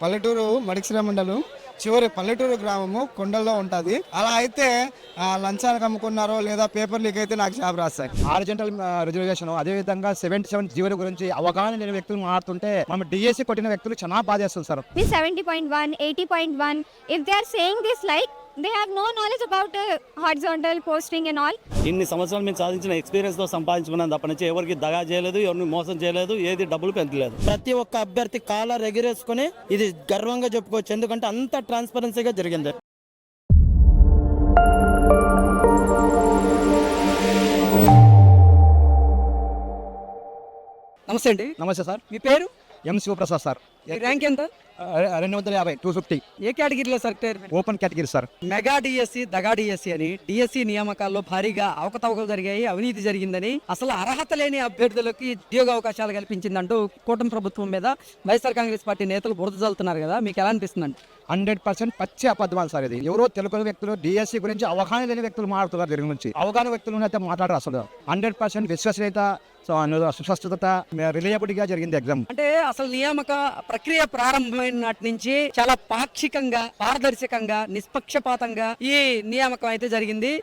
పల్లెటూరు మడిక్సిర మండలం చివరి పల్లెటూరు గ్రామము కొండల్లో ఉంటుంది. అలా అయితే లంచానికి అమ్ముకున్నారో లేదా పేపర్ లీక్ అయితే నాకు జాబ్ రాస్తాయి. హారిజంటల్ రిజర్వేషన్ అదే విధంగా 77 జీవోల గురించి అవగాహన లేని వ్యక్తులు మాట్లాడుతుంటే మనం డిఎస్సి కొట్టిన వ్యక్తులు చాలా బాధేస్తుంది sir. 70.1, 80.1, if they are saying this like they have no knowledge about horizontal posting and all. ఇన్ని సంవత్సరాలు మేము సాధించిన ఎక్స్పీరియన్స్ తో సంపాదించుకున్నాం తప్ప నుంచి ఎవరికి దగా చేయలేదు, ఎవరిని మోసం చేయలేదు, ఏది డబ్బులు పెంచలేదు. ప్రతి ఒక్క అభ్యర్థి కాలర్ ఎగిరేసుకుని ఇది గర్వంగా చెప్పుకోవచ్చు, ఎందుకంటే అంత ట్రాన్స్పరెన్సీగా జరిగింది. నమస్తే అండి. నమస్తే సార్. మీ పేరు? ఎం శివప్రసాద్ సార్. ర్యాంక్ ఎంత? 250, 250. ఏ కేటగిరీలో sir? Open category sir. Mega DSC, దగా డిఎస్సి అని డిఎస్సి నియామకాల్లో భారీగా అవకతవకలు జరిగాయి, అవినీతి జరిగిందని, అసలు అర్హత లేని అభ్యర్థులకి ఉద్యోగ అవకాశాలు కల్పించిందంటూ కూటమి ప్రభుత్వం మీద వైఎస్ఆర్ కాంగ్రెస్ పార్టీ నేతలు బురద చల్లుతున్నారు కదా, మీకు ఎలా అనిపిస్తుందండి? 100% పచ్చి అబద్ధమాలు సార్. ఇది ఎవరో తెలుగు వ్యక్తులు డిఎస్సి గురించి అవగాహన లేని వ్యక్తులు మాట్లాడుతున్నారు. దీని గురించి అవగాహన వ్యక్తులు అయితే మాట్లాడరు. అసలు 100% విశ్వసనీయత, సుస్పష్టత, రిలయబుల్గా జరిగింది ఎగ్జామ్. అంటే అసలు నియామక ప్రక్రియ ప్రారంభమైన నాటి నుంచి చాలా పాక్షికంగా, పారదర్శకంగా, నిష్పక్షపాతంగా ఈ నియామకం అయితే జరిగింది.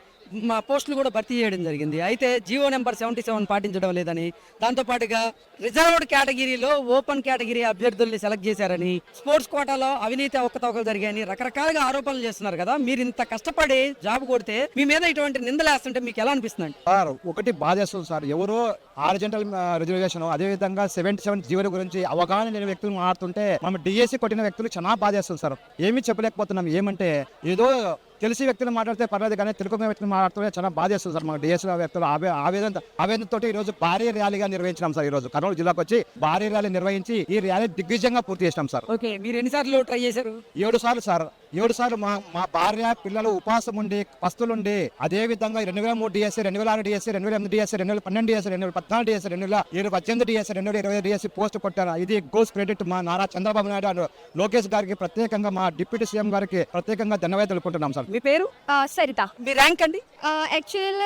మా పోస్టులు కూడా భర్తీ చేయడం జరిగింది. అయితే జీవో నెంబర్ 77 పాటించడం లేదని, దాంతోపాటుగా రిజర్వ్డ్ కేటగిరీలో ఓపెన్ కేటగిరీ అభ్యర్థుల్ని సెలెక్ట్ చేశారని, స్పోర్ట్స్ కోటాలో అవినీతి అవకతవకలు జరిగాయని రకరకాలుగా ఆరోపణలు చేస్తున్నారు కదా. మీరు ఇంత కష్టపడి జాబ్ కొడితే మీ మీద ఇటువంటి నిందలు వేస్తుంటే మీకు ఎలా అనిపిస్తుంది? సార్ ఒకటి బాధేస్తుంది సార్. ఎవరో హారిజంటల్ రిజర్వేషన్ అదే విధంగా 77 జీవోల గురించి అవగాహన లేని వ్యక్తులు మాట్లాడుతుంటే మనం డిఎస్సి కొట్టిన వ్యక్తులు చాలా బాధేస్తుంది సార్. ఏమీ చెప్పలేకపోతున్నాం. ఏమంటే ఏదో తెలిసి వ్యక్తులు మాట్లాడితే పర్లేదు, కానీ తెలుగు వ్యక్తులు మాట్లాడుతుంటే చాలా బాధేస్తుంది సార్. మాకు డిఎస్సీ వ్యక్తులు ఆవేదనతో ఈ రోజు భారీ ర్యాలీగా నిర్వహించినాం సార్. ఈ రోజు కర్నూలు జిల్లాకు వచ్చి భారీ ర్యాలీ నిర్వహించి ఈ ర్యాలీ దిగ్విజయంగా పూర్తి చేసినాం సార్. ఓకే, మీరు ఎన్నిసార్లు ట్రై చేశారు? 7 సార్లు సార్. 7 సార్లు మా భార్య పిల్లలు ఉపవాసం ఉండి పస్తులుండి, అదే విధంగా 2003 DSC, 2006 DSC, 2008 DSC, 2012 DSC, 2014 DSC, 2018 DSC, 2020 DSC post కొట్టారు. ఇది గోస్ క్రెడిట్ మా నారా చంద్రబాబు నాయుడు, లోకేష్ గారికి ప్రత్యేకంగా, మా డిప్యూటీ సీఎం గారికి ప్రత్యేకంగా ధన్యవాదాలు తెలుపుకుంటున్నాం సార్. మీ పేరు? Sarita. మీ ర్యాంక్ అండి? Actual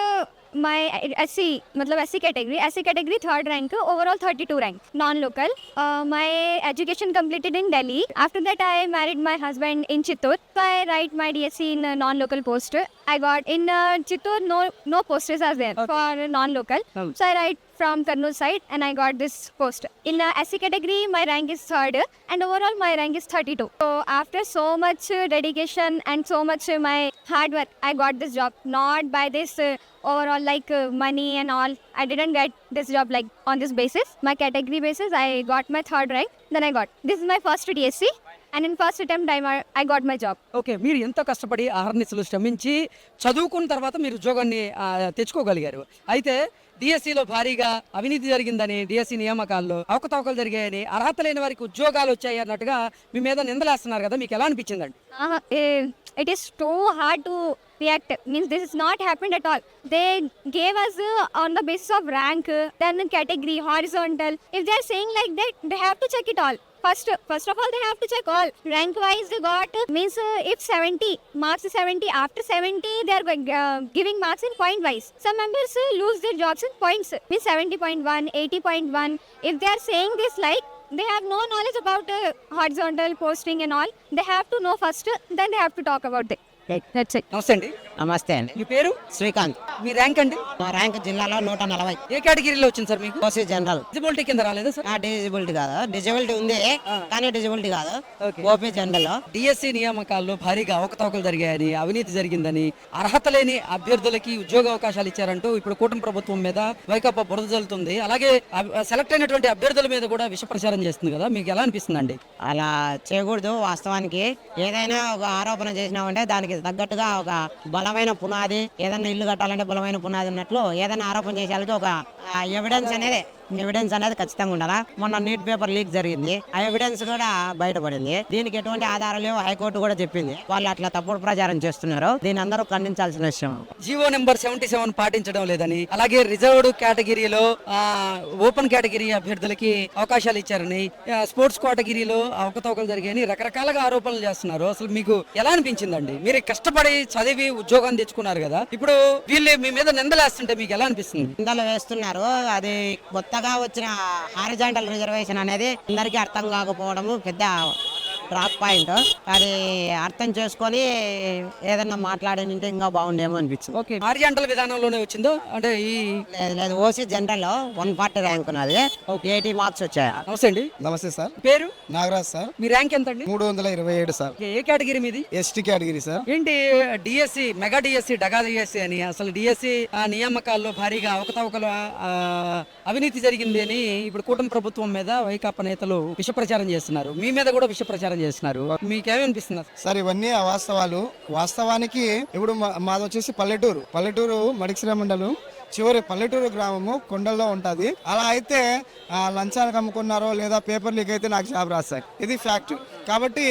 my SC मतलब SC category 3rd rank, overall 32 rank, non-local. My education completed in Delhi. After that I married my husband in Chittoor. So I write my DSc in non-local post. I got in Chittoor no posters are there for non-local. So I write from Karnool side and I got this post. In SC category my rank is 3rd and overall my rank is 32. So after so much dedication and so much my hard work I got this job, not by this overall like money and all. I didn't get this job like on this basis. My category basis I got my 3rd rank. Then I got this is my first DSc and in first attempt I got my job. Okay, మీరు ఎంతో కష్టపడి ఆహర్నిశలు శ్రమించి చదువుకున్న తర్వాత మీరు ఉద్యోగాన్ని తెచ్చుకోగలిగారు. అయితే డిఎస్సిలో భారీగా అవినీతి జరిగిందని, డిఎస్సి నియామకాల్లో అవకతవకలు జరిగాయని, అర్హత లేని వారికి ఉద్యోగాలు వచ్చాయి అన్నట్టుగా మీ మీద నిందలేస్తున్నారు కదా, మీకు ఎలా అనిపించిందండి? It is too hard to react. Means this is not happened at all. They gave us on the basis of rank, then category, horizontal. If they are saying like that, they have to check it all. First of all, they have to check all. Rank wise they got, means if 70, marks 70, after 70 they are giving marks in point wise. Some members lose their jobs in points. Means 70.1, 80.1. If they are saying this like, they have no knowledge about horizontal posting and all. They have to know first, then they have to talk about it. That's it. నమస్తే అండి. నమస్తే అండి. మీ పేరు? శ్రీకాంత్. మీ rank అండి? మా rank జిల్లాలో 140. ఏ కేటగిరీలో వచ్చింది సార్ మీకు? OC general. డిజబిలిటీ కింద రాలేదా సార్? డిజబిలిటీ కాదు, డిజబిలిటీ ఉంది కానీ డిజబిలిటీ కాదు, ఓపీ జనరల్. డిఎస్సి నియామకాల్లో భారీగా అవకతవకలు జరిగాయని, అవినీతి జరిగిందని, అర్హత లేని అభ్యర్థులకి ఉద్యోగ అవకాశాలు ఇచ్చారంటూ ఇప్పుడు కూటమి ప్రభుత్వం మీద వైకాపా బురద జల్లుతుంది. అలాగే సెలెక్ట్ అయినటువంటి అభ్యర్థుల మీద కూడా విష ప్రచారం చేస్తుంది కదా, మీకు ఎలా అనిపిస్తుందండి? అలా చేయకూడదు. వాస్తవానికి ఏదైనా ఒక ఆరోపణ చేసినామంటే దానికి తగ్గట్టుగా ఒక బలమైన పునాది, ఏదైనా ఇల్లు కట్టాలంటే బలమైన పునాది ఉన్నట్లు ఏదైనా ఆరోపణ చేసేయాలంటే ఒక ఎవిడెన్స్ అనేది ఖచ్చితంగా ఉండాలా. మొన్న నీట్ పేపర్ లీక్ జరిగింది, ఆ ఎవిడెన్స్ కూడా బయటపడింది. దీనికి ఎటువంటి ఆధారాలు లేవు, హైకోర్టు కూడా చెప్పింది. వాళ్ళు అట్లా తప్పుడు ప్రచారం చేస్తున్నారు, దీని అందరూ ఖండించాల్సిన విషయం. జీవో నెంబర్ 77 పాటించడం లేదని, అలాగే రిజర్వ్డ్ కేటగిరీలో ఓపెన్ కేటగిరీ అభ్యర్థులకి అవకాశాలు ఇచ్చారని, స్పోర్ట్స్ కేటగిరీలో అవకతవకలు జరిగాయని రకరకాలుగా ఆరోపణలు చేస్తున్నారు. అసలు మీకు ఎలా అనిపించిందండి? మీరు కష్టపడి చదివి ఉద్యోగం తెచ్చుకున్నారు కదా, ఇప్పుడు వీళ్ళు మీ మీద నిందలేస్తుంటే మీకు ఎలా అనిపిస్తుంది? నిందలు వేస్తున్నారు. అది కొత్తగా వచ్చిన హారిజాంటల్ రిజర్వేషన్ అనేది అందరికీ అర్థం కాకపోవడము పెద్ద ట్రాక్ పాయింట్. అది అర్థం చేసుకొని ఏదన్నా మాట్లాడినంటే ఇంకా బాగుండేమో అనిపించింది. ఓకే, హారిజాంటల్ విధానంలోనే వచ్చిందో అంటే ఈ లేదు లేదు, ఓసీ జనరల్ 140 ర్యాంక్ ఉన్నది, 80 మార్క్స్ వచ్చాయి. నమస్తే అండి, నమస్తే సార్, పేరు నాగరాజ్ సార్, మీ ర్యాంక్ ఎంత అండి? 327 సార్, ఓకే, ఏ కేటగిరీ మీది? ST category sir. ఏంటి డిఎస్సి, మెగా డిఎస్సి, డగా డిఎస్సి అని అసలు డిఎస్సి నియామకాల్లో భారీగా అవకతవకలు అవినీతి జరిగింది అని ఇప్పుడు కూటమి ప్రభుత్వం మీద వైకాపా నేతలు విష ప్రచారం చేస్తున్నారు, మీ మీద కూడా విష ప్రచారం చేస్తున్నారు. మీకేమనిపిస్తుంది? సార్ ఇవన్నీ అవాస్తవాలు. వాస్తవానికి ఇప్పుడు మాది వచ్చేసి పల్లెటూరు మడిక్సిర మండలం చివరి పల్లెటూరు గ్రామము కొండల్లో ఉంటుంది. అలా అయితే లంచానికి అమ్ముకున్నారో లేదా పేపర్ లీక్ అయితే నాకు జాబ్ రాదు సార్, ఇది ఫ్యాక్ట్. కాబట్టి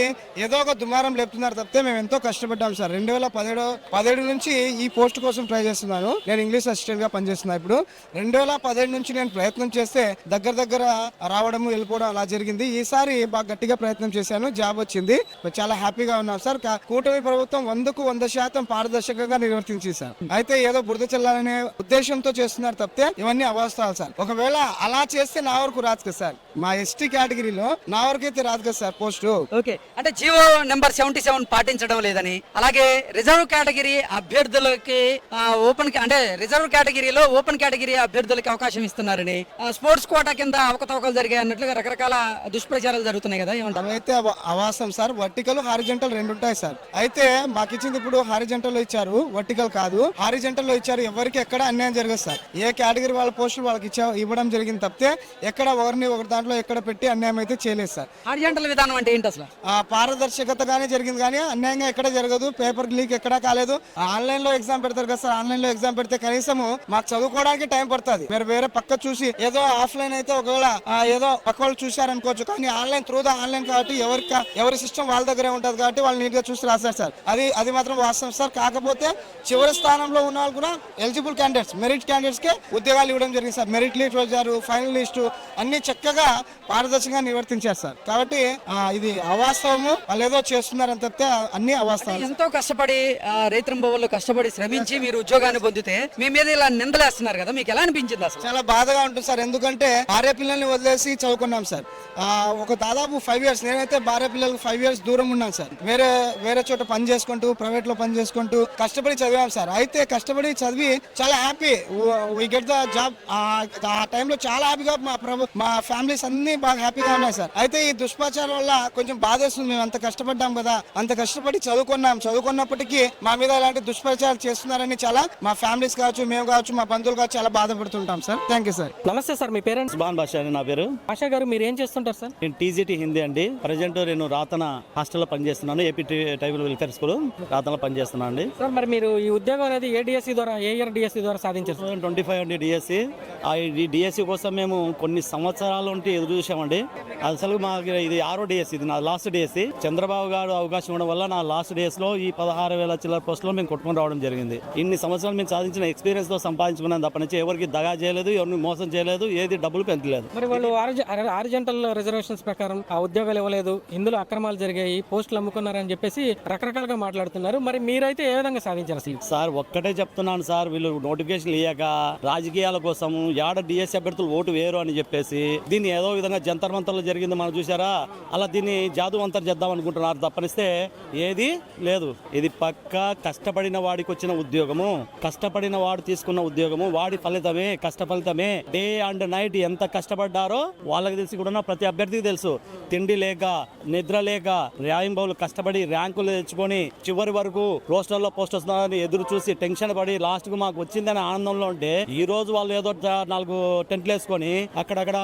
ఏదో ఒక దుమారం లేపుతున్నారు తప్పితే మేము ఎంతో కష్టపడ్డాం సార్. 2017 నుంచి ఈ పోస్ట్ కోసం ట్రై చేస్తున్నాను. నేను ఇంగ్లీష్ అసిస్టెంట్ గా పనిచేస్తున్నా. ఇప్పుడు 2017 నుంచి నేను ప్రయత్నం చేస్తే దగ్గర రావడము వెళ్ళిపోవడం అలా జరిగింది. ఈసారి బాగా గట్టిగా ప్రయత్నం చేశాను, జాబ్ వచ్చింది, చాలా హ్యాపీగా ఉన్నాం సార్. కూటమి ప్రభుత్వం 100కు 100% పారదర్శకంగా నిర్వర్తించింది సార్. అయితే ఏదో బురద చల్లాలనే ఉద్దేశంతో చేస్తున్నారు తప్పితే ఇవన్నీ అవాస్తవాలు సార్. ఒకవేళ అలా చేస్తే నా వరకు రాదు కదా సార్, మా ఎస్టీ కేటగిరీలో నా వరకు అయితే రాదు కదా సార్ పోస్టు. ఓకే, అంటే జీవో నెంబర్ 77 పాటించడం లేదని, అలాగే రిజర్వ్ కేటగిరీ అభ్యర్థులకి రిజర్వ్ కేటగిరీలో ఓపెన్ కేటగిరీ అభ్యర్థులకి అవకాశం ఇస్తున్నారని, స్పోర్ట్స్ కోటా కింద అవకతవకలు జరిగాయి అన్నట్లుగా రకరకాల దుష్ప్రచారాలు జరుగుతున్నాయి కదా, ఏమంటారు? అవైతే అవాస్తవం సార్. వర్టికల్ హారిజెంటల్ రెండు ఉంటాయి సార్. అయితే మాకు ఇచ్చింది ఇప్పుడు హారిజెంటల్ లో ఇచ్చారు, వర్టికల్ కాదు. హారిజెంటల్ లో ఇచ్చారు, ఎవరికి ఎక్కడ అన్యాయం జరగదు సార్. ఏ కేటగిరీ వాళ్ళ పోస్టులు వాళ్ళకి ఇవ్వడం జరిగింది తప్పితే ఎక్కడ ఒక దాంట్లో ఎక్కడ పెట్టి అన్యాయం అయితే చేయలేదు సార్. హారిజాంటల్ విధానం అంటే ఏంటి అసలు? పారదర్శకతగానే జరిగింది కానీ అన్యాయంగా ఎక్కడ జరగదు. పేపర్ లీక్ ఎక్కడా కాలేదు. ఆన్లైన్ లో ఎగ్జామ్ పెడతారు కదా సార్, ఆన్లైన్ లో ఎగ్జామ్ పెడితే కనీసం మాకు చదువుకోవడానికి టైం పడుతుంది. మీరు వేరే పక్క చూసి ఏదో ఆఫ్లైన్ అయితే ఒకవేళ ఏదో పక్క వాళ్ళు చూసారనుకోవచ్చు, కానీ ఆన్లైన్ త్రూ ద ఆన్లైన్ కాబట్టి ఎవరి సిస్టమ్ వాళ్ళ దగ్గరే ఉంటుంది కాబట్టి వాళ్ళు నీట్ గా చూసి రాస్తారు సార్. అది మాత్రం వాస్తవం సార్. కాకపోతే చివరి స్థానంలో ఉన్న వాళ్ళు కూడా ఎలిజిబుల్ క్యాండిడేట్స్, మెరిట్ క్యాండిడేట్స్ కే ఉద్యోగాలు ఇవ్వడం జరిగింది సార్. మెరిట్ లిస్ట్ వచ్చారు, ఫైనల్ లిస్టు అన్ని చక్కగా పారదర్శకంగా నిర్వర్తించారు సార్. కాబట్టి ఇది అవాస్తవము, వాళ్ళు ఏదో చేస్తున్నారని తప్పితే అన్ని అవాస్తవం. ఎంతో కష్టపడి రైతులు కష్టపడి శ్రమించి మీరు ఉద్యోగాన్ని పొందితే మీ మీద ఇలా నిందలేస్తున్నారు కదా, మీకు ఎలా అనిపించింది అసలు? చాలా బాధగా ఉంటుంది సార్. ఎందుకంటే భార్య పిల్లల్ని వదిలేసి చదువుకున్నాం సార్. ఒక దాదాపు 5 years నేనైతే భార్య పిల్లలకు 5 years దూరం ఉన్నాను సార్. వేరే చోట పని చేసుకుంటూ, ప్రైవేట్ లో పని చేసుకుంటూ కష్టపడి చదివాం సార్. అయితే కష్టపడి చదివి చాలా happy, we get the job. ఆ టైంలో చాలా హ్యాపీగా మా ఫ్యామిలీస్ అన్ని బాగా హ్యాపీగా ఉన్నాయి సార్. అయితే ఈ దుష్ప్రచారం వల్ల కొంచెం బాధేస్తుంది. మేము అంత కష్టపడ్డాం కదా, అంత కష్టపడి చదువుకున్నప్పటికీ మా మీద ఇలాంటి దుష్ప్రచారాలు చేస్తున్నారని చాలా మా ఫ్యామిలీస్ కావచ్చు, మేము కావచ్చు, మా బంధువులు కావచ్చు చాలా బాధపడుతుంటాం సార్. Thank you sir. నమస్తే సార్, మీ పేరెంట్స్? సుభాన్ భాష అని నా పేరు. ఆశా గారు, మీరు ఏం చేస్తుంటారు సార్? నేను టీజీటీ హిందీ అండి. ప్రజెంట్ నేను రాతన హాస్టల్లో పనిచేస్తున్నాను. ఏపీ ట్రైబల్ వెల్ఫేర్ స్కూల్ రాతనలో పనిచేస్తున్నాను అండి. సార్, మరి మీరు ఈ ఉద్యోగం అనేది ఏ డిఎస్సి ద్వారా, ఏ ఇయర్ డిఎస్సి ద్వారా సాధించారు? 25 అండి డిఎస్సి. ఈ డిఎస్సి కోసం మేము కొన్ని సంవత్సరాల నుండి ఎదురు చూసామండి. అసలు మాకు ఇది 6వ డిఎస్సి, ఇది నా లాస్ట్ డిఎస్సి. చంద్రబాబు గారు అవకాశం ఇవ్వడం వల్ల నా లాస్ట్ డేస్ లో ఈ 16,000 చిల్లర పోస్టులో మేము కొట్టుకొని రావడం జరిగింది. ఇన్ని సంవత్సరాలు మేము సాధించిన ఎక్స్పీరియన్స్ తో సంపాదించుకున్నాను తప్ప నుంచి ఎవరికి దగా చేయలేదు, ఎవరిని మోసం చేయలేదు, ఏది డబ్బులు పెంచలేదు. మరి వాళ్ళు హారిజాంటల్ రిజర్వేషన్స్ ప్రకారం ఆ ఉద్యోగాలు ఇవ్వలేదు, ఇందులో అక్రమాలు జరిగాయి, పోస్టులు అమ్ముకున్నారని చెప్పేసి రకరకాలుగా మాట్లాడుతున్నారు. మరి మీరైతే ఏ విధంగా సాధించారు అసలు? సార్ ఒక్కటే చెప్తున్నాను సార్, వీళ్ళు నోటిఫికేషన్ ఇయ్యాక రాజకీయాల కోసం యాడ డిఎస్సి అభ్యర్థులు ఓటు వేరు అని చెప్పేసి దీన్ని ఏదో విధంగా జంతర్ మంతర్లో జరిగింది మనం చూసారా, అలా దీన్ని జాదువంతర్ చేద్దాం అనుకుంటున్నారు తప్పనిస్తే ఏది లేదు. ఇది పక్కా కష్టపడిన వాడికి వచ్చిన ఉద్యోగము, కష్టపడిన వాడు తీసుకున్న ఉద్యోగము, వాడి ఫలితమే, కష్ట ఫలితమే. డే అండ్ నైట్ ఎంత కష్టపడ్డారో వాళ్ళకి తెలిసి కూడా ప్రతి అభ్యర్థికి తెలుసు. తిండి లేక, నిద్ర లేక, ర్యాంబౌలు కష్టపడి ర్యాంకులు తెచ్చుకొని చివరి వరకు రోస్టర్లో పోస్ట్ వస్తున్నారని ఎదురు చూసి టెన్షన్ పడి లాస్ట్ కు మాకు వచ్చిందని ఆనందంలో ఉంటే, ఈ రోజు వాళ్ళు ఏదో 4 టెంట్లు వేసుకొని అక్కడక్కడ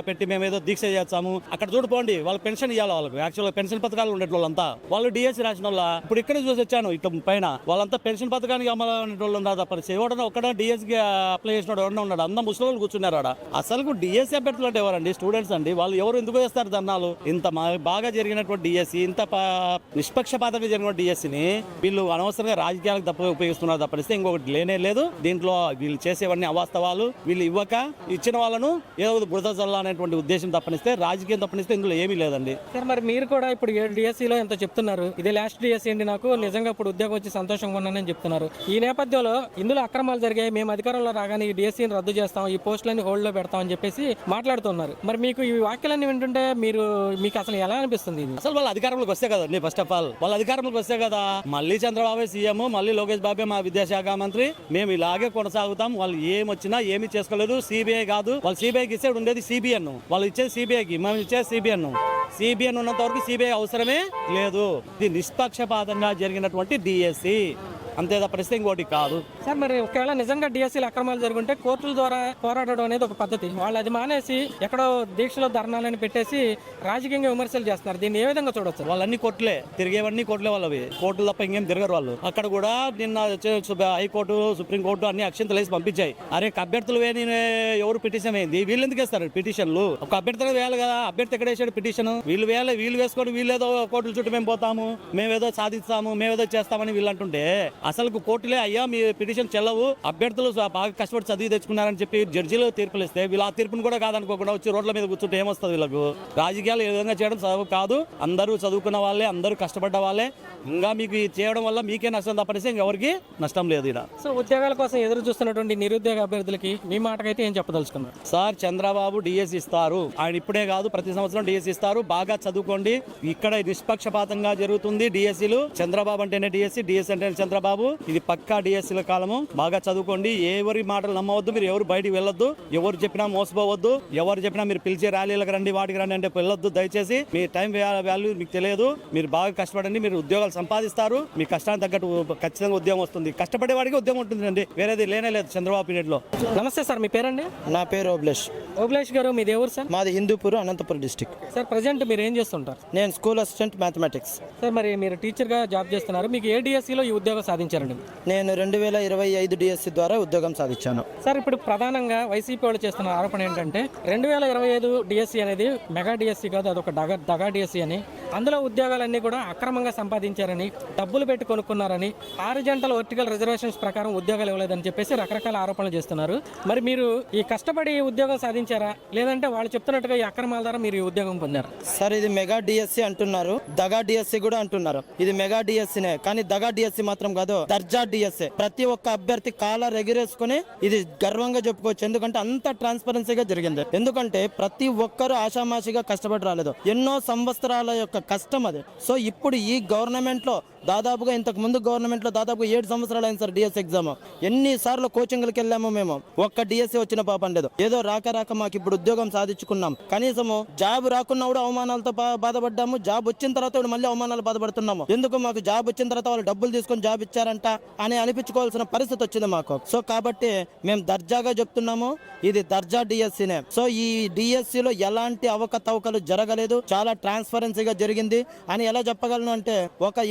పెట్టి మేము ఏదో దీక్ష చేస్తాము. అక్కడ చూడుకోండి, వాళ్ళకి పెన్షన్ ఇవ్వాలి. వాళ్ళకి యాక్చువల్ పెన్షన్ పథకాలు ఉండే వాళ్ళంతా వాళ్ళు డిఎస్సి రాసిన వాళ్ళ. ఇప్పుడు ఇక్కడ చూసి వచ్చాను ఇట్లా పైన వాళ్ళంతా పెన్షన్ పథకానికి అమలు వాళ్ళు ఉన్నారు తప్ప ఎవడన్నా ఒక్కడ డిఎస్సి అప్లై చేసినాడు ఎవరన్నా ఉన్నాడు? అంతా ముసలి కూర్చున్నారు ఆడ. అసలు డిఎస్సి అభ్యర్థులు అంటే ఎవరండి? స్టూడెంట్స్ అండి. వాళ్ళు ఎవరు ఎందుకు వేస్తారు ధర్నాలు? ఇంత బాగా జరిగినటువంటి డిఎస్సి, ఇంత నిష్పక్షపాతంగా జరిగిన డిఎస్సిని వీళ్ళు అనవసరంగా రాజకీయాలకు తప్ప ఉపయోగిస్తున్నారు తప్పనిస్తే ఇంకొకటి లేనే లేదు. దీంట్లో వీళ్ళు చేసేవన్నీ అవాస్తవాలు. వీళ్ళు ఇవ్వక ఇచ్చిన వాళ్ళను ఏదో బురద చల్ల అనేటువంటి ఉద్దేశం తప్పనిస్తే, రాజకీయం తప్పనిస్తే ఇందులో ఏమీ లేదండి. సార్, మరి మీరు కూడా ఇప్పుడు 7 డిఎస్సీలో ఎంతో చెప్తున్నారు, ఇదే లాస్ట్ డిఎస్సీ అండి, నాకు నిజంగా ఇప్పుడు ఉద్యోగం వచ్చి సంతోషంగా ఉన్నానని చెప్తున్నారు. ఈ నేపథ్యంలో ఇందులో అక్రమాలు జరిగాయి, మేము అధికారంలో రాగానే ఈ డిఎస్సీని రద్దు చేస్తాం, ఈ పోస్టులన్నీ హోల్డ్లో పెడతామని చెప్పేసి మాట్లాడుతున్నారు. మరి మీకు ఈ వాక్యాలన్నీ వింటుంటే మీకు అసలు ఎలా అనిపిస్తుంది ఇది? అసలు వాళ్ళ అధికారంలోకి వస్తే కదండి, ఫస్ట్ ఆఫ్ ఆల్ వాళ్ళ అధికారంలోకి వస్తే కదా మళ్ళీ చంద్రబాబు సీఎం, మళ్ళీ లోకేష్ బాబే మా విద్యాశాఖ మంత్రి, మేము ఇలాగే కొనసాగుతాం. వాళ్ళు ఏమొచ్చినా ఏమి చేసుకోలేదు. సిబిఐ కాదు, వాళ్ళు సిబిఐకి ఇస్తే ఉండేది సిబిఎన్, వాళ్ళు ఇచ్చేది సిబిఐకి, మేము ఇచ్చేది సిబిఎన్ ఉన్నంత వరకు సిబిఐ అవసరమే లేదు. ఇది నిష్పక్షపాతంగా జరిగినటువంటి డిఎస్సి, అంతే తప్పనిస్తే ఇంకోటి కాదు. సార్ మరి ఒకవేళ నిజంగా డిఎస్సీలు అక్రమాలు జరుగుంటే కోర్టుల ద్వారా పోరాడడం అనేది ఒక పద్ధతి, వాళ్ళు అది మానేసి ఎక్కడో దీక్షలో ధర్నాలని పెట్టేసి రాజకీయంగా విమర్శలు చేస్తున్నారు. దీన్ని ఏ విధంగా చూడొచ్చు? వాళ్ళన్ని కోర్టులే, తిరిగేవన్నీ కోర్టులే వాళ్ళవి, కోర్టులు తప్ప ఇంకేం తిరగరు వాళ్ళు. అక్కడ కూడా నిన్న హైకోర్టు, సుప్రీంకోర్టు అన్ని అక్షంతలు వేసి పంపించాయి. అరే అభ్యర్థులు ఎవరు పిటిషన్ అయింది, వీళ్ళు ఎందుకు వేస్తారు పిటిషన్లు? ఒక అభ్యర్థులు వేయాలి కదా, అభ్యర్థి ఎక్కడ వేసాడు పిటిషన్? వీళ్ళు వేసుకొని వీళ్ళేదో కోర్టుల చుట్టూ మేము పోతాము, మేమేదో సాధిస్తాము, మేమేదో చేస్తామని వీళ్ళు అంటుంటే, అసలు కోర్టులే అయ్యా మీ పిటిషన్ చెల్లవు, అభ్యర్థులు బాగా కష్టపడి చదివి తెచ్చుకున్నారని చెప్పి జడ్జీలు తీర్పులు ఇస్తే వీళ్ళు ఆ తీర్పును కూడా కాదనుకోకుండా వచ్చి రోడ్ల మీద కూర్చుంటే ఏమొస్తుంది వీళ్ళకు? రాజకీయాలు ఏ విధంగా చేయడం చదువు కాదు, అందరూ చదువుకున్న వాళ్ళే, అందరూ కష్టపడ్డ వాళ్ళే. ఇంకా మీకు చేయడం వల్ల మీకే నష్టం తప్పనిస్తే ఇంకెవరికి నష్టం లేదు. ఇక్కడ సో ఉద్యోగాల కోసం ఎదురు చూస్తున్నటువంటి నిరుద్యోగ అభ్యర్థులకి మీ మాటకైతే ఏం చెప్పదలుచుకున్నారు? సార్, చంద్రబాబు డిఎస్ ఇస్తారు, ఆయన ఇప్పుడే కాదు ప్రతి సంవత్సరం డిఎస్ ఇస్తారు. బాగా చదువుకోండి, ఇక్కడ నిష్పక్షపాతంగా జరుగుతుంది డిఎస్సీలు. చంద్రబాబు అంటేనే డిఎస్సీ, డిఎస్ అంటే చంద్రబాబు. ఇది పక్కా డిఎస్సీల కాలము. బాగా చదువుకోండి, ఎవరి మాటలు నమ్మవద్దు, మీరు ఎవరు బయటికి వెళ్ళొద్దు, ఎవరు చెప్పినా మోసపోవద్దు, ఎవరు చెప్పినా మీరు పిలిచే ర్యాలీలకు రండి, వాటికి రండి అంటే వెళ్ళొద్దు దయచేసి. మీ టైం వాల్యూ మీకు తెలియదు. మీరు బాగా కష్టపడండి, మీరు ఉద్యోగాలు సంపాదిస్తారు, మీ కష్టానికి తగ్గట్టు ఖచ్చితంగా ఉద్యోగం వస్తుంది. కష్టపడే వాడికి ఉద్యోగం ఉంటుందండి, వేరేది లేనే లేదు చంద్రబాబు పీరియడ్ లో. నమస్తే సార్, మీ పేరండి? నా పేరు ఓబ్లేష్ గారు, మీది ఎవరు సార్? మాది Hindupur, Anantapuram district. Sir present మీరు ఏం చేస్తుంటారు? నేను స్కూల్ అసిస్టెంట్ మ్యాథమెటిక్స్. సార్ మరి మీరు టీచర్గా జాబ్ చేస్తున్నారు, మీకు ఏ డిఎస్సీలో ఈ ఉద్యోగం సాధించారండి? నేను 2025 డిఎస్సి ద్వారా ఉద్యోగం సాధించాను. సార్ ఇప్పుడు ప్రధానంగా వైసీపీ వాళ్ళు చేస్తున్న ఆరోపణ ఏంటంటే 2025 డిఎస్సీ అనేది మెగా డిఎస్సీ కాదు, అదొక దగా డిఎస్సీ అని, అందులో ఉద్యోగాలన్నీ కూడా అక్రమంగా సంపాదించారని, డబ్బులు పెట్టి కొనుక్కున్నారని, హారిజాంటల్ వర్టికల్ రిజర్వేషన్స్ ప్రకారం ఉద్యోగాలు ఇవ్వలేదని చెప్పేసి రకరకాల ఆరోపణలు చేస్తున్నారు. మరి మీరు ఈ కష్టపడి ఉద్యోగం సాధించారా, లేదంటే వాళ్ళు చెప్తున్నట్టుగా ఈ అక్రమాల ద్వారా మీరు ఈ ఉద్యోగం పొందారు? సార్, ఇది మెగా డిఎస్సి అంటున్నారు, దగా డిఎస్సి కూడా అంటున్నారు. ఇది మెగా డిఎస్సీనే, కానీ దగా డిఎస్సి మాత్రం కాదు, దర్జా డిఎస్సి. ప్రతి ఒక్క అభ్యర్థి కాలర్ ఎగిరేసుకుని ఇది గర్వంగా చెప్పుకోవచ్చు, ఎందుకంటే అంత ట్రాన్స్పరెన్సీగా జరిగింది. ఎందుకంటే ప్రతి ఒక్కరు ఆషామాషిగా కష్టపడి రాలేదు, ఎన్నో సంవత్సరాల యొక్క కష్టం అది. సో ఇప్పుడు ఈ గవర్నమెంట్ లో దాదాపుగా ఇంతకు ముందు గవర్నమెంట్ లో దాదాపు 7 సంవత్సరాలు అయింది సార్ డిఎస్సి ఎగ్జామ్. ఎన్నిసార్లు కోచింగ్లకు వెళ్ళాము మేము, ఒక్క డిఎస్సి వచ్చిన పాపం లేదు. ఏదో రాక మాకు ఇప్పుడు ఉద్యోగం సాధించుకున్నాం, కనీసము జాబ్ రాకున్నా కూడా అవమానాలతో బాధపడ్డాము, జాబ్ వచ్చిన తర్వాత కూడా మళ్ళీ అవమానాలు బాధపడుతున్నాము. ఎందుకు మాకు జాబ్ వచ్చిన తర్వాత వాళ్ళు డబ్బులు తీసుకొని జాబ్ ఇచ్చారంట అని అనిపించుకోవాల్సిన పరిస్థితి వచ్చింది మాకు. సో కాబట్టి మేము దర్జాగా చెప్తున్నాము, ఇది దర్జా డిఎస్సీనే. సో ఈ డిఎస్సీలో ఎలాంటి అవకతవకలు జరగలేదు, చాలా ట్రాన్స్పరెన్సీగా జరిగింది అని ఎలా చెప్పగలను అంటే,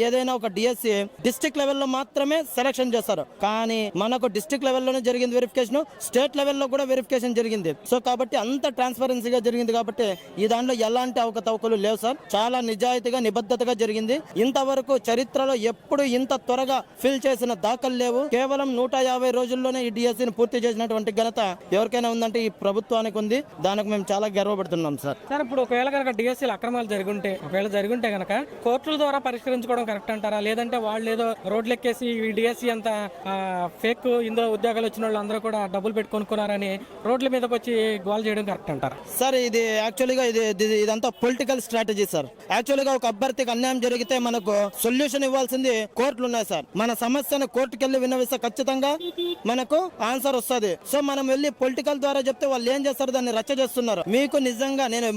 ఏదైనా ఒక డిఎస్సీ డిస్ట్రిక్ట్ లెవెల్లో మాత్రమే సెలక్షన్ చేస్తారు, కానీ మనకు డిస్ట్రిక్ట్ లెవెల్లోనే జరిగింది వెరిఫికేషన్, స్టేట్ లెవెల్లో కూడా వెరిఫికేషన్ జరిగింది. సో కాబట్టి అంత ట్రాన్స్పరెన్సీగా జరిగింది కాబట్టి ఈ దాంట్లో ఎలాంటి అవకతవకలు లేవు సార్, చాలా నిజాయితీగా నిబద్ధతగా జరిగింది. ఇంతవరకు చరిత్రలో ఎప్పుడు ఇంత త్వరగా ఫిల్ చేసిన దాఖలు లేవు. కేవలం 150 రోజుల్లోనే ఈ డిఎస్సీని పూర్తి చేసినటువంటి ఘనత ఎవరికైనా ఉందంటే ఈ ప్రభుత్వానికి ఉంది. దానికి మేము చాలా గర్వపడుతున్నాం సార్. సార్ ఇప్పుడు ఒకవేళ కనుక డిఎస్సీలు అక్రమాలు జరుగుంటే కనుక కోర్టుల ద్వారా పరిష్కరించుకోవడం కరెక్ట్ అంటారా, లేదంటే వాళ్ళు ఏదో రోడ్లు ఎక్కేసి ఈ డిఎస్సీ అంతా ఫేక్, ఇందులో ఉద్యోగాలు వచ్చిన వాళ్ళు అందరూ కూడా డబ్బులు పెట్టి కొనుక్కున్నారని రోడ్ల మీదకి వచ్చి గోల్ చేయడం కరెక్ట్ అంటారా? సార్, ఇది యాక్చువల్గా ఇదంతా పొలిటికల్ స్ట్రాటజీ సార్. యాక్చువల్గా ఒక అభ్యర్థికి అన్యాయం జరిగితే మనకు సొల్యూషన్ ఇవ్వాల్సింది కోర్టులు ఉన్నాయి సార్. మన సమస్యను కోర్టుకు వెళ్ళి విన్నవిస్తే ఖచ్చితంగా మనకు ఆన్సర్ వస్తుంది. సో మనం వెళ్ళి పొలిటికల్ ద్వారా చెప్తే వాళ్ళు ఏం చేస్తారు, దాన్ని రచ్చ చేస్తున్నారు. మీకు నిజంగా నేను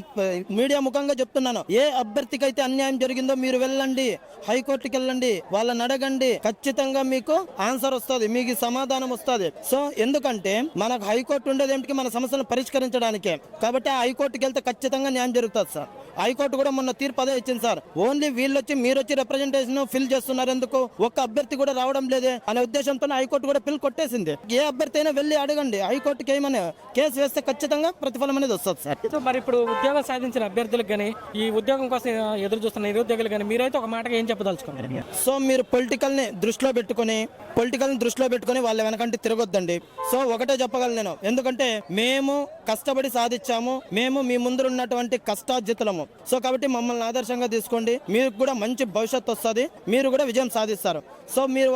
మీడియా ముఖంగా చెప్తున్నాను, ఏ అభ్యర్థికి అయితే అన్యాయం జరిగిందో మీరు వెళ్ళండి, హైకోర్టుకి వెళ్ళండి, వాళ్ళని అడగండి, ఖచ్చితంగా మీకు ఆన్సర్ వస్తుంది, మీకు సమాధానం వస్తుంది. సో ఎందుకంటే మనకు హైకోర్టు ఉండేది ఏమిటి, మన సమస్యలను పరిష్కరించడానికే. కాబట్టి ఆ హైకోర్టుకి వెళ్తే ఖచ్చితంగా న్యాయం జరుగుతుంది సార్. హైకోర్టు కూడా మొన్న తీర్పు అదే ఇచ్చింది సార్. ఓన్లీ మీరు వచ్చి రిప్రజెంటేషన్ ఫిల్ చేస్తున్నారు, ఎందుకు ఒక్క అభ్యర్థి కూడా రావడం లేదే అనే ఉద్దేశంతో దాంట్లోనే హైకోర్టు కూడా పిల్ కొట్టేసింది. ఏ అభ్యర్థి అయినా వెళ్ళి అడగండి, హైకోర్టుకి ఏమని కేసు వేస్తే ఖచ్చితంగా ప్రతిఫలం అనేది వస్తుంది సార్. సో మరి ఇప్పుడు ఉద్యోగం సాధించిన అభ్యర్థులకు కానీ ఈ ఉద్యోగం కోసం ఎదురు చూస్తున్న నిరుద్యోగులు కానీ మీరైతే ఒక మాటగా ఏం చెప్పదలుచుకున్నారు? సో మీరు పొలిటికల్ని దృష్టిలో పెట్టుకొని వాళ్ళ వెనకంటే తిరగొద్దండి. సో ఒకటే చెప్పగలను నేను, ఎందుకంటే మేము కష్టపడి సాధించాము, మేము మీ ముందు ఉన్నటువంటి కష్టార్జితులము. సో కాబట్టి మమ్మల్ని ఆదర్శంగా తీసుకోండి, మీకు కూడా మంచి భవిష్యత్తు వస్తుంది, మీరు కూడా విజయం సాధిస్తారు. సో మీరు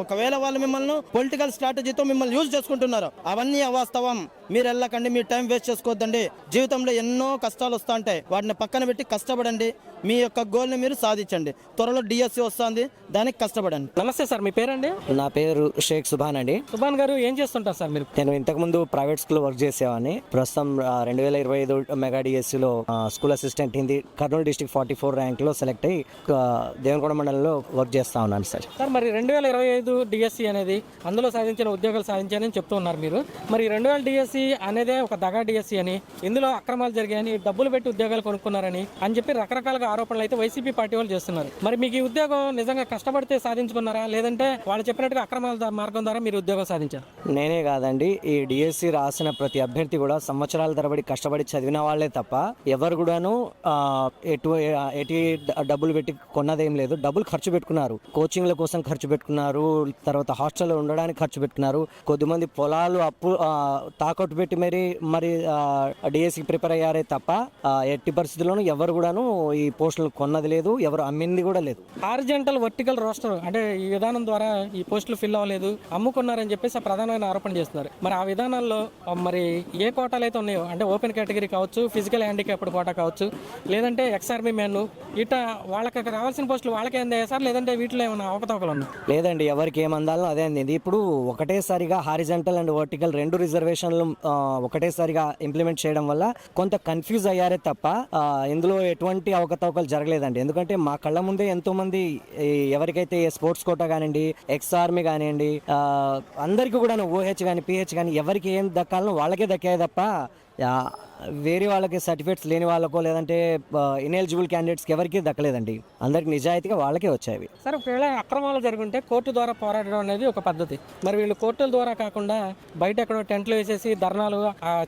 ఒకవేళ వాళ్ళు మిమ్మల్ని పొలిటికల్ స్ట్రాటజీతో మిమ్మల్ని యూజ్ చేసుకుంటున్నారు, అవన్నీ అవాస్తవం. మీరు వెళ్ళకండి, మీరు టైం వేస్ట్ చేసుకోవద్దండి. జీవితంలో ఎన్నో కష్టాలు వస్తూ ఉంటాయి, వాటిని పక్కన పెట్టి కష్టపడండి, మీ యొక్క గోల్ని మీరు సాధించండి. త్వరలో డిఎస్సి వస్తుంది, దానికి కష్టపడండి. నమస్తే సార్, మీ పేరండి? నా పేరు షేక్ సుభాన్ అండి. సుభాన్ గారు ఏం చేస్తుంటారు సార్ మీరు? నేను ఇంతకుముందు ప్రైవేట్ స్కూల్ వర్క్ చేసేవాడిని. ప్రస్తుతం 2025 మెగా డిఎస్సిలో school assistant Hindi Kurnool district 44 ర్యాంక్లో సెలెక్ట్ అయ్యి దేవనకొండ మండలంలో వర్క్ చేస్తా ఉన్నాను సార్. సార్ మరి 2025 డిఎస్సి అనేది అందులో సాధించిన ఉద్యోగాలు సాధించారని చెప్తూ ఉన్నారు మీరు. మరి 2000 డిఎస్సి అనేదే ఒక దగా డిఎస్సి అని, ఇందులో అక్రమాలు జరిగాయని, డబ్బులు పెట్టి ఉద్యోగాలు కొనుక్కున్నారని అని చెప్పి రకరకాలుగా ఆరోపణలు అయితే వైసీపీ పార్టీ వాళ్ళు చేస్తున్నారు. మరి మీకు ఈ ఉద్యోగం నిజంగా కష్టపడితే సాధించుకున్నారా, లేదంటే వాళ్ళు చెప్పినట్టుగా అక్రమాల మార్గం ద్వారా మీరు ఉద్యోగం సాధించారు? నేనే కాదండి, ఈ డిఎస్సి రాసిన ప్రతి అభ్యర్థి కూడా సంవత్సరాల తరబడి కష్టపడి చదివిన వాళ్ళే తప్ప ఎవరు కూడాను ఎటు డబ్బులు పెట్టి కొన్నదేం లేదు. డబ్బులు ఖర్చు పెట్టుకున్నారు, కోచింగ్ల కోసం ఖర్చు పెట్టుకున్నారు, తర్వాత హాస్టల్లో ఉండడానికి ఖర్చు పెట్టుకున్నారు. కొద్దిమంది పొలాలు అప్పు తాకట్టు పెట్టి మరి డిఎస్సికి ప్రిపేర్ అయ్యారే తప్ప ఎట్టి పరిస్థితుల్లోనూ ఎవరు కూడాను ఈ పోస్టులు కొన్నది లేదు, ఎవరు అమ్మింది కూడా లేదు. హారిజాంటల్ వర్టికల్ రోస్టర్ అంటే ఈ విధానం ద్వారా ఈ పోస్టులు ఫిల్ అవ్వలేదు, అమ్ముకున్నారని చెప్పేసి ప్రధానమైన ఆరోపణ చేస్తున్నారు. మరి ఆ విధానాల్లో మరి ఏ కోటాలు అయితే ఉన్నాయో, అంటే ఓపెన్ కేటగిరీ కావచ్చు, ఫిజికల్ హ్యాండిక్యాప్డ్ కోటా కావచ్చు, లేదంటే ఎక్స్ ఆర్మీ మ్యాన్, ఇట్లా వాళ్ళకి రావాల్సిన పోస్టులు వాళ్ళకే అందాయా సార్, లేదంటే వీటిలో ఏమైనా అవకతవకలు ఉన్నాయి? లేదండి, ఎవరికి ఏమందాలో అదే అందింది. ఇప్పుడు ఒకటేసారిగా హారిజాంటల్ అండ్ వర్టికల్ 2 రిజర్వేషన్లు ఒకటేసారిగా ఇంప్లిమెంట్ చేయడం వల్ల కొంత కన్ఫ్యూజ్ అయ్యారే తప్ప ఇందులో ఎటువంటి అవకతవకలు జరగలేదండి. ఎందుకంటే మా కళ్ళ ముందే ఎంతో మంది ఎవరికైతే స్పోర్ట్స్ కోటా కానివ్వండి, ఎక్స్ ఆర్మీ కానివ్వండి, అందరికీ కూడా ఓహెచ్ కానీ పిహెచ్ కానీ ఎవరికి ఏం దక్కాలనో వాళ్ళకే దక్కాయి తప్ప వేరే వాళ్ళకి సర్టిఫికేట్స్ లేని వాళ్ళకో లేదంటే ఇనెలిజిబుల్ క్యాండిడేట్స్కి ఎవరికి దక్కలేదండి. అందరికి నిజాయితీగా వాళ్ళకే వచ్చాయి. సార్ ఒకవేళ అక్రమాలు జరుగుంటే కోర్టు ద్వారా పోరాడడం అనేది ఒక పద్ధతి. మరి వీళ్ళు కోర్టుల ద్వారా కాకుండా బయట ఎక్కడో టెంట్లు వేసేసి ధర్నాలు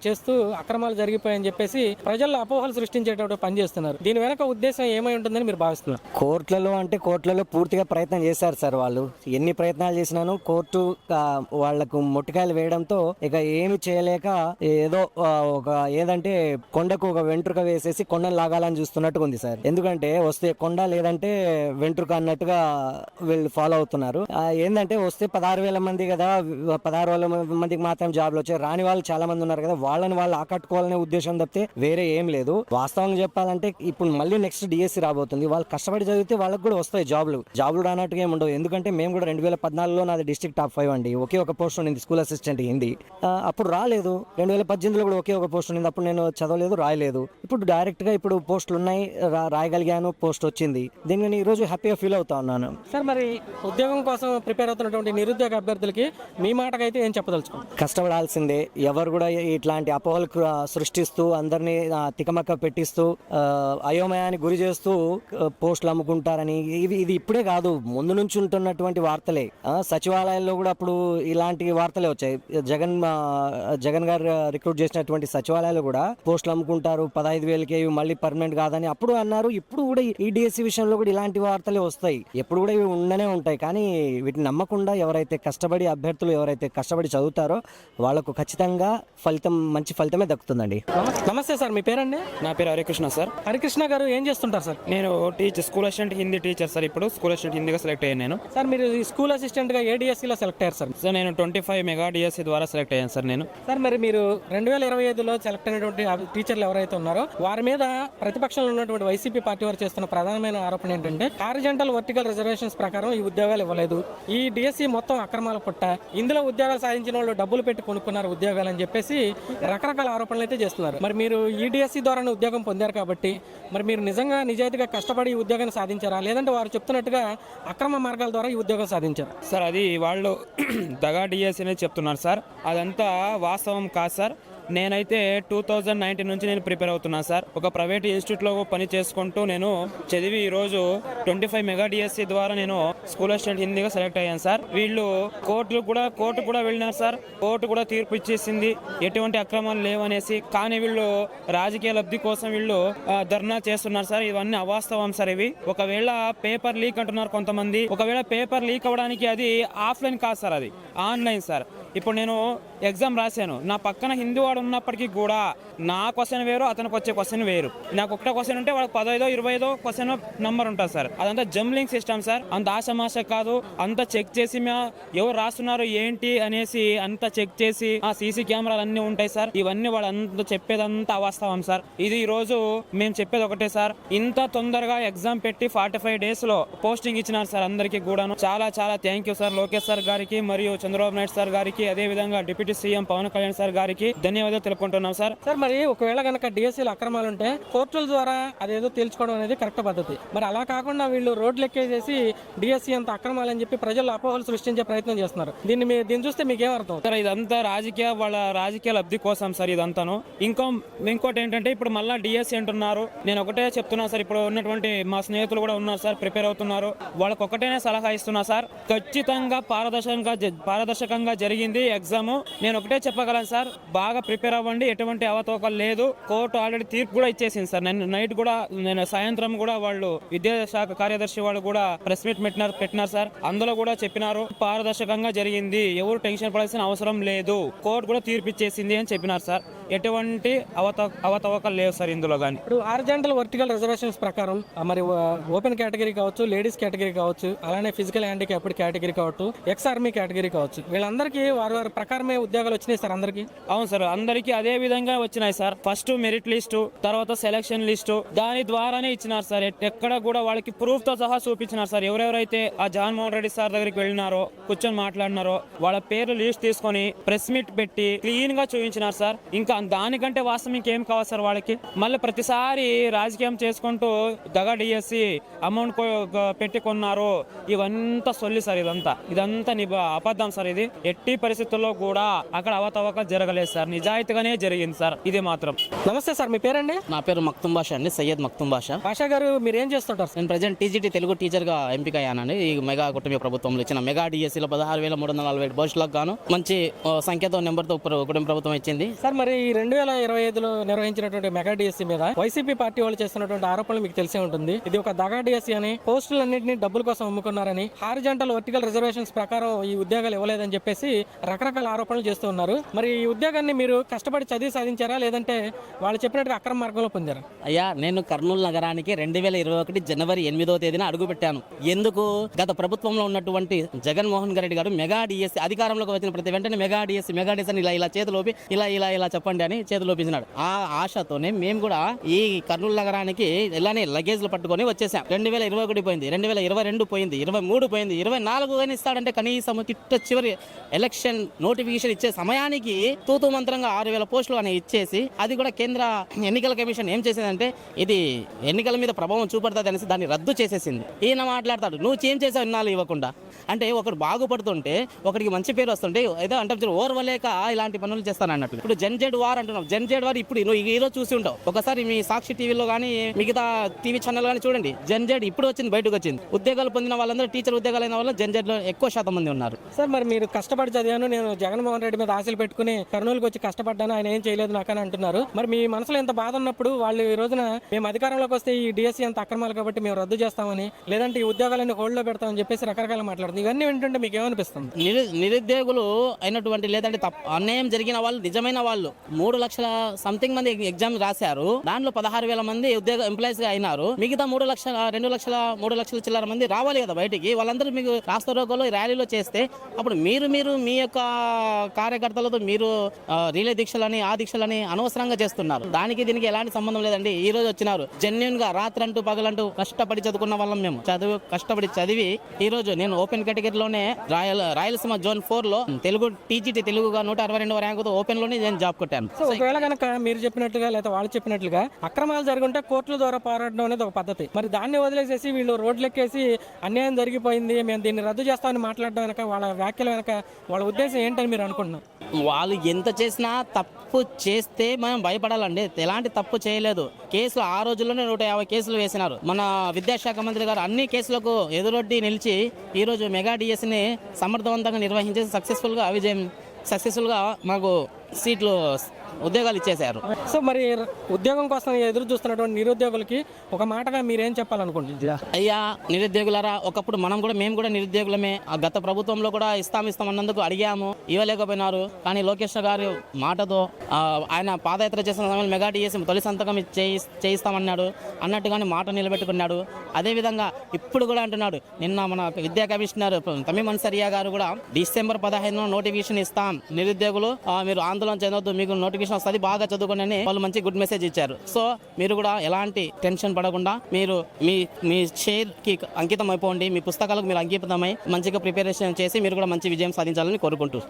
చేస్తూ అక్రమాలు జరిగిపోయాయని చెప్పేసి ప్రజల్లో అపోహలు సృష్టించేటప్పుడు పని చేస్తున్నారు. దీని వెనక ఉద్దేశం ఏమై ఉంటుందని మీరు భావిస్తున్నారు? కోర్టులలో పూర్తిగా ప్రయత్నం చేశారు సార్. వాళ్ళు ఎన్ని ప్రయత్నాలు చేసినాను కోర్టు వాళ్లకు మొట్టికాయలు వేయడంతో ఇక ఏమి చేయలేక ఏదో ఏదంటే కొండకు ఒక వెంట్రుక వేసేసి కొండను లాగాలని చూస్తున్నట్టుగా ఉంది సార్. ఎందుకంటే వస్తే కొండ లేదంటే వెంట్రుక అన్నట్టుగా వీళ్ళు ఫాలో అవుతున్నారు. ఏంటంటే వస్తే 16,000 మంది కదా, 16,000 మందికి మాత్రం జాబ్లు వచ్చాయి, రాని వాళ్ళు చాలా మంది ఉన్నారు కదా, వాళ్ళని వాళ్ళు ఆకట్టుకోవాలనే ఉద్దేశం తప్పితే వేరే ఏం లేదు. వాస్తవంగా చెప్పాలంటే ఇప్పుడు మళ్ళీ నెక్స్ట్ డిఎస్సి రాబోతుంది. వాళ్ళు కష్టపడి చదివితే వాళ్ళకి కూడా వస్తాయి జాబ్లు రానట్టుగా ఏమి ఉండవు. ఎందుకంటే మేము కూడా 2014లో నాది డిస్ట్రిక్ట్ టాప్ 5 అండి. ఒకే ఒక పోస్ట్ ఉంది స్కూల్ అసిస్టెంట్ హిందీ, అప్పుడు రాలేదు. 2018లో కూడా ఒకే ఒక పోస్ట్ ఉంది, అప్పుడు నేను చదవలేదు రాయలేదు. ఇప్పుడు డైరెక్ట్ గా ఇప్పుడు పోస్టులు ఉన్నాయి, రాయగలిగాను, పోస్ట్ వచ్చింది. దీన్ని ఈ రోజు హ్యాపీగా ఫీల్ అవుతా ఉన్నాను. సార్ మరి ఉద్యోగం కోసం ప్రిపేర్ అవుతున్నటువంటి నిరుద్యోగ అభ్యర్థులకి మీ మాటకైతే ఏం చెప్పదలుచుకోండి? కష్టపడాల్సిందే. ఎవరు కూడా ఇట్లాంటి అపోహలు సృష్టిస్తూ అందరినీ తికమక్క పెట్టిస్తూ అయోమయానికి గురి చేస్తూ పోస్టులు అమ్ముకుంటారని ఇది ఇప్పుడే కాదు, ముందు నుంచి ఉంటున్నటువంటి వార్తలే. సచివాలయాల్లో కూడా అప్పుడు ఇలాంటి వార్తలే వచ్చాయి. జగన్ గారు రిక్రూట్ చేసినటువంటి సచివాలయాలు కూడా పోస్టులు అమ్ముకుంటారు, 15,000కి మళ్ళీ పర్మనెంట్ కాదని అప్పుడు అన్నారు. ఇప్పుడు కూడా ఈ డిఎస్సి విషయంలో కూడా ఇలాంటి వార్తలే వస్తాయి, ఎప్పుడు కూడా ఇవి ఉండనే ఉంటాయి. కానీ వీటిని నమ్మకుండా అభ్యర్థులు ఎవరైతే కష్టపడి చదువుతారో వాళ్ళకు ఖచ్చితంగా మంచి ఫలితమే దక్కుతుందండి. నమస్తే సార్, మీ పేరండి? నా పేరు హరికృష్ణ సార్. హరికృష్ణ గారు ఏం చేస్తుంటారు సార్? నేను school assistant Hindi teacher sir. ఇప్పుడు స్కూల్ అసిస్టెంట్ హిందీగా సెలెక్ట్ అయ్యాను నేను. సార్ మీరు స్కూల్ అసిస్టెంట్ గా ఏ డిఎస్సిలో సెలెక్ట్ అయ్యారు సార్? సార్ నేను 25 మెగా డిఎస్సి ద్వారా సెలెక్ట్ అయ్యాను సార్ నేను. సార్ మరి మీరు 2025లో సెలెక్ట్ అయినటువంటి టీచర్లు ఎవరైతే ఉన్నారో వారి మీద ప్రతిపక్షంలో ఉన్నటువంటి వైసీపీ పార్టీ వారు చేస్తున్న ప్రధానమైన ఆరోపణ ఏంటంటే హారిజాంటల్ వర్టికల్ రిజర్వేషన్స్ ప్రకారం ఈ ఉద్యోగాలు ఇవ్వలేదు, ఈ డిఎస్సి మొత్తం అక్రమాల పుట్ట, ఇందులో ఉద్యోగాలు సాధించిన వాళ్ళు డబ్బులు పెట్టి కొనుక్కున్నారు ఉద్యోగాలు అని చెప్పేసి రకరకాల ఆరోపణలు అయితే చేస్తున్నారు. మరి మీరు ఈ డిఎస్సి ద్వారానే ఉద్యోగం పొందారు కాబట్టి మరి మీరు నిజాయితీగా కష్టపడి ఈ ఉద్యోగాన్ని సాధించారా, లేదంటే వారు చెప్తున్నట్టుగా అక్రమ మార్గాల ద్వారా ఈ ఉద్యోగం సాధించారు? సార్ అది వాళ్ళు దగా డిఎస్సి అనేది చెప్తున్నారు సార్, అదంతా వాస్తవం కాదు సార్. నేనైతే 2019 నుంచి నేను ప్రిపేర్ అవుతున్నాను సార్. ఒక ప్రైవేట్ ఇన్స్టిట్యూట్లో పని చేసుకుంటూ నేను చదివి ఈరోజు 25 మెగా డిఎస్సి ద్వారా నేను స్కూల్ అసిస్టెంట్ హిందీగా సెలెక్ట్ అయ్యాను సార్. వీళ్ళు కోర్టు కూడా వెళ్ళినారు సార్. కోర్టు కూడా తీర్పు ఇచ్చేసింది ఎటువంటి అక్రమాలు లేవనేసి. కానీ వీళ్ళు రాజకీయ లబ్ధి కోసం వీళ్ళు ధర్నా చేస్తున్నారు సార్. ఇవన్నీ అవాస్తవం సార్. ఇవి ఒకవేళ పేపర్ లీక్ అంటున్నారు కొంతమంది. ఒకవేళ పేపర్ లీక్ అవ్వడానికి అది ఆఫ్లైన్ కాదు సార్, అది ఆన్లైన్ సార్. ఇప్పుడు నేను ఎగ్జామ్ రాశాను, నా పక్కన హిందీ వాడు ఉన్నప్పటికీ కూడా నా క్వశ్చన్ వేరు, అతనికి వచ్చే క్వశ్చన్ వేరు. నాకు ఒకటే క్వశ్చన్ ఉంటే వాళ్ళకి 15, 20 క్వశ్చన్ నంబర్ ఉంటుంది సార్. అదంతా జంబ్లింగ్ సిస్టమ్ సార్. అంత ఆశమాష కాదు. అంతా చెక్ చేసి ఎవరు రాస్తున్నారు ఏంటి అనేసి అంతా చెక్ చేసి ఆ సీసీ కెమెరాలు అన్నీ ఉంటాయి సార్. ఇవన్నీ వాళ్ళు అంత చెప్పేదంతా అవాస్తవం సార్. ఇది ఈ రోజు మేము చెప్పేది ఒకటే సార్, ఇంత తొందరగా ఎగ్జామ్ పెట్టి 45 days లో పోస్టింగ్ ఇచ్చినారు సార్ అందరికీ కూడాను. చాలా చాలా thank you sir Lokesh sir గారికి మరియు చంద్రబాబు నాయుడు సార్ గారికి, అదే విధంగా deputy CM Pawan Kalyan sir గారికి ధన్యవాదాలు తెలుపుకుంటున్నాం సార్. సార్ మరి ఒకవేళ కనుక డిఎస్సీలు అక్రమాలు ఉంటే కోర్టుల ద్వారా అదేదో తేల్చుకోవడం అనేది కరెక్ట్ పద్ధతి. మరి అలా కాకుండా వీళ్ళు రోడ్లు ఎక్కేసేసి డిఎస్సీ అంత అక్రమాలు అని చెప్పి ప్రజల్లో అపోహలు సృష్టించే ప్రయత్నం చేస్తున్నారు. దీన్ని చూస్తే మీకేం అర్థం సార్? ఇదంతా వాళ్ళ రాజకీయ లబ్ధి కోసం సార్ ఇదంతాను. ఇంకోటి ఏంటంటే ఇప్పుడు మళ్ళీ డిఎస్సీ అంటున్నారు. నేను ఒకటే చెప్తున్నా సార్, ఇప్పుడు ఉన్నటువంటి మా స్నేహితులు కూడా ఉన్నారు సార్, ప్రిపేర్ అవుతున్నారు. వాళ్ళకి ఒకటేనే సలహా ఇస్తున్నా సార్, ఖచ్చితంగా పారదర్శకంగా జరిగింది ఎగ్జామ్. నేను ఒకటే చెప్పగలను సార్, బాగా ప్రిపేర్ అవ్వండి, ఎటువంటి అవతవకలు లేదు. కోర్టు ఆల్రెడీ తీర్పు కూడా ఇచ్చేసింది సార్. నేను సాయంత్రం కూడా వాళ్ళు విద్యాశాఖ కార్యదర్శి వాళ్ళు కూడా ప్రెస్ మీట్ పెట్టినారు సార్. అందులో కూడా చెప్పినారు పారదర్శకంగా జరిగింది, ఎవరు టెన్షన్ పడాల్సిన అవసరం లేదు, కోర్టు కూడా తీర్పు ఇచ్చేసింది అని చెప్పినారు సార్. ఎటువంటి అవతవకలు లేవు సార్ ఇందులో. కానీ ఇప్పుడు హారిజాంటల్ వర్టికల్ రిజర్వేషన్స్ ప్రకారం మరి ఓపెన్ కేటగిరీ కావచ్చు, లేడీస్ కేటగిరీ కావచ్చు, అలానే ఫిజికల్ హ్యాండిక్యాప్డ్ కేటగిరీ కావచ్చు, ఎక్స్ ఆర్మీ కేటగిరీ కావచ్చు, వీళ్ళందరికీ వారి ప్రకారమే ఉద్యోగాలు వచ్చినాయి సార్ అందరికి. అవును సార్, అందరికీ అదే విధంగా వచ్చినాయి సార్. ఫస్ట్ మెరిట్ లిస్టు, తర్వాత సెలక్షన్ లిస్టు, దాని ద్వారానే ఇచ్చినారు సార్. ఎక్కడ కూడా వాళ్ళకి ప్రూఫ్ తో సహా చూపించినారు సార్. ఎవరెవరైతే ఆ జగన్మోహన్ రెడ్డి సార్ దగ్గరికి వెళ్ళినారో, కూర్చొని మాట్లాడినారో, వాళ్ళ పేర్లు లిస్ట్ తీసుకొని ప్రెస్ మీట్ పెట్టి క్లీన్ గా చూపించినారు సార్. ఇంకా దానికంటే వాస్తవం ఇంకేం కావాలి సార్ వాళ్ళకి? మళ్ళీ ప్రతిసారి రాజకీయం చేసుకుంటూ దగా డిఎస్సి అమౌంట్ పెట్టి కొన్నారు, ఇవంతా సొల్లి సార్. ఇదంతా అబద్ధం సార్. ఇది ఎట్టి పరిస్థితుల్లో కూడా అక్కడ అవతవక జరగలేదు సార్, నిజాయితీగానే జరిగింది సార్. ఇది మాత్రం. నమస్తే సార్, మీ పేరండి? నా పేరు మక్తుం బాషా అండి, సయ్యద్ మక్తుం బాషా. బాషా గారు, మీరు ఏం చేస్తుంటారు? నేను ప్రజెంట్ టీజీటీ తెలుగు టీచర్గా ఎంపిక అయ్యానండి. ఈ మెగా కుటుంబ ప్రభుత్వంలో ఇచ్చిన మెగా డిఎస్సీలో 16,347 పోస్టులకు గాను మంచి సంఖ్యతో నెంబర్తో కుటుంబ ప్రభుత్వం ఇచ్చింది సార్. మరి 2025లో నిర్వహించినటువంటి మెగా డిఎస్సీ మీద వైసీపీ పార్టీ వాళ్ళు చేస్తున్నటువంటి ఆరోపణలు మీకు తెలిసే ఉంటుంది. ఇది ఒక దగా డిఎస్సీ అని, పోస్టులన్నింటినీ డబ్బుల కోసం అమ్ముకున్నారని, హారిజాంటల్ వర్టికల్ రిజర్వేషన్స్ ప్రకారం ఈ ఉద్యోగాలు ఇవ్వలేదని చెప్పేసి రకరకాల ఆరోపణలు చేస్తూ ఉన్నారు. మరి ఈ ఉద్యోగాన్ని మీరు కష్టపడి చదివి సాధించారా, లేదంటే వాళ్ళు చెప్పినట్టుగా అక్రమ మార్గంలో పొందారా? అయ్యా, నేను కర్నూలు నగరానికి 2021 జనవరి 8వ తేదీన అడుగు పెట్టాను. ఎందుకు? గత ప్రభుత్వంలో ఉన్నటువంటి జగన్మోహన్ రెడ్డి గారు మెగా డిఎస్సీ అధికారంలోకి వచ్చిన ప్రతి వెంటనే మెగా డిఎస్సీ అని ఇలా చేతులోపి ఇలా చెప్పండి అని చేతులోపించినాడు. ఆ ఆశతోనే మేము కూడా ఈ కర్నూలు నగరానికి ఇలానే లగేజ్లు పట్టుకొని వచ్చేసాం. 2021 పోయింది, 2022 పోయింది, 23 పోయింది, 24 కానీ ఇస్తాడంటే కనీసం చివరి ఎలక్షన్ నోటిఫికేషన్ ఇచ్చే సమయానికి తూతూ మంత్రంగా 6,000 పోస్టులు అని ఇచ్చేసి, అది కూడా కేంద్ర ఎన్నికల కమిషన్ ఏం చేసేదంటే ఇది ఎన్నికల మీద ప్రభావం చూపడుతుంది అనేసి దాన్ని రద్దు చేసేసింది. ఈయన మాట్లాడతాడు, నువ్వు ఏం చేసావు ఇన్నాళ్ళు ఇవ్వకుండా అంటే. ఒకడు బాగుపడుతుంటే, ఒకరికి మంచి పేరు వస్తుంటే ఏదో అంటే ఓర్వలేక ఇలాంటి పనులు చేస్తాను అన్నట్టు. ఇప్పుడు జెన్జెడ్ వార్ అంటున్నావు. జెన్జెడ్ వార్ ఇప్పుడు నువ్వు ఈరోజు చూసి ఉంటావు. ఒకసారి మీ సాక్షి టీవీలో కానీ మిగతా టీవీ ఛానల్ కానీ చూడండి, జెన్జెడ్ ఇప్పుడు వచ్చింది, బయటకు వచ్చింది. ఉద్యోగాలు పొందిన వాళ్ళందరూ టీచర్ ఉద్యోగాలు అయిన వాళ్ళు జెన్జెడ్ లో ఎక్కువ శాతం మంది ఉన్నారు సార్. మరి మీరు కష్టపడి చదివాను, నేను జగన్మోహన్ రెడ్డి మీద ఆశలు పెట్టుకుని కర్నూలుకి వచ్చి కష్టపడ్డాను, ఆయన ఏం చేయలేదు నాకని అంటున్నారు. మరి మీ మనసులో ఎంత బాధ ఉన్నప్పుడు వాళ్ళు ఈ రోజున మేము అధికారంలోకి వస్తే ఈ డిఎస్సీ అంత అక్రమాలు కాబట్టి మేము రద్దు చేస్తామని, లేదంటే ఈ ఉద్యోగాలన్నీ హోల్డ్ లో పెడతామని చెప్పేసి రకరకాల మాట్లాడుతుంది. ఇవన్నీ వింటుంటే మీకు ఏమనిపిస్తుంది? నిరుద్యోగులు అయినటువంటి లేదంటే అన్యాయం జరిగిన వాళ్ళు, నిజమైన వాళ్ళు 3 లక్షల సంథింగ్ మంది ఎగ్జామ్ రాశారు. దాంట్లో 16,000 మంది ఉద్యోగ ఎంప్లాయీస్ గా అయినారు. మిగతా 3 లక్షల చిల్లర మంది రావాలి కదా బయటికి. వాళ్ళందరూ మీకు రాస్తారోకోలో ర్యాలీలో చేస్తే అప్పుడు మీరు మీ యొక్క కార్యకర్తలతో మీరు రిలే దీక్షలని ఆ దీక్షలని అనవసరంగా చేస్తున్నారు. దానికి దీనికి ఎలాంటి సంబంధం లేదండి. ఈ రోజు వచ్చినారు జెన్యున్ గా రాత్రంటూ పగలంటూ కష్టపడి చదువుకున్న వాళ్ళం మేము. కష్టపడి చదివి ఈ రోజు నేను ఓపెన్ కేటగిరీలోనే రాయలసీమ జోన్ 4 లో తెలుగు టీజీటీ తెలుగుగా 162వ ర్యాంకుతో ఓపెన్ లోనే నేను జాబ్ కొట్టాను. అనుకుంటున్నాను. సో ఒకవేళ కనుక మీరు చెప్పినట్లుగా లేదా వాళ్ళు చెప్పినట్లుగా అక్రమాలు జరుగుంటే కోర్టుల ద్వారా పోరాడడం అనేది ఒక పద్ధతి. మరి దాన్ని వదిలేసేసి వీళ్ళు రోడ్లెక్కేసి అన్యాయం జరిగిపోయింది, మేము దీన్ని రద్దు చేస్తామని మాట్లాడడం వెనక, వాళ్ళ వ్యాఖ్యల వెనక వాళ్ళ ఉద్దేశం ఏంటని మీరు అనుకుంటున్నారు? వాళ్ళు ఎంత చేసినా తప్పు చేస్తే మనం భయపడాలండి. ఎలాంటి తప్పు చేయలేదు. కేసులు ఆ రోజుల్లోనే 150 కేసులు వేసినారు. మన విద్యాశాఖ మంత్రి గారు అన్ని కేసులకు ఎదురొడ్డి నిలిచి ఈరోజు మెగా డిఎస్సిని సమర్థవంతంగా నిర్వహించేసి సక్సెస్ఫుల్గా మాకు సీట్లు ఉద్యోగాలు ఇచ్చేశారు. సో మరి ఉద్యోగం కోసం ఎదురు చూస్తున్నటువంటి నిరుద్యోగులకి ఒక మాటగా మీరేం చెప్పాలనుకుంటున్నారు? అయ్యా నిరుద్యోగులారా, ఒకప్పుడు మేము కూడా నిరుద్యోగులమే. ఆ గత ప్రభుత్వంలో కూడా ఇస్తాం అన్నందుకు అడిగాము, ఇవ్వలేకపోయినారు. కానీ లోకేష్ గారు మాటతో ఆయన పాదయాత్ర చేసిన సమయంలో మెగా డిఎస్సి తొలి సంతకం చేయిస్తామన్నాడు, అన్నట్టుగానే మాట నిలబెట్టుకున్నాడు. అదేవిధంగా ఇప్పుడు కూడా అంటున్నాడు. నిన్న మన విద్యా కమిషనర్ తమీమ్ అన్సరియా గారు కూడా డిసెంబర్ 15 నోటిఫికేషన్ ఇస్తాం, నిరుద్యోగులు మీరు ఆందోళన చెందొద్దు, మీకు నోటిఫికేషన్ వస్తుంది, బాగా చదువుకోండి వాళ్ళు మంచి గుడ్ మెసేజ్ ఇచ్చారు. సో మీరు కూడా ఎలాంటి టెన్షన్ పడకుండా మీరు మీ షేర్ కి అంకితం అయిపోండి, మీ పుస్తకాలకు మీరు అంకితమై మంచిగా ప్రిపరేషన్ చేసి మీరు కూడా మంచి విజయం సాధించాలని కోరుకుంటూ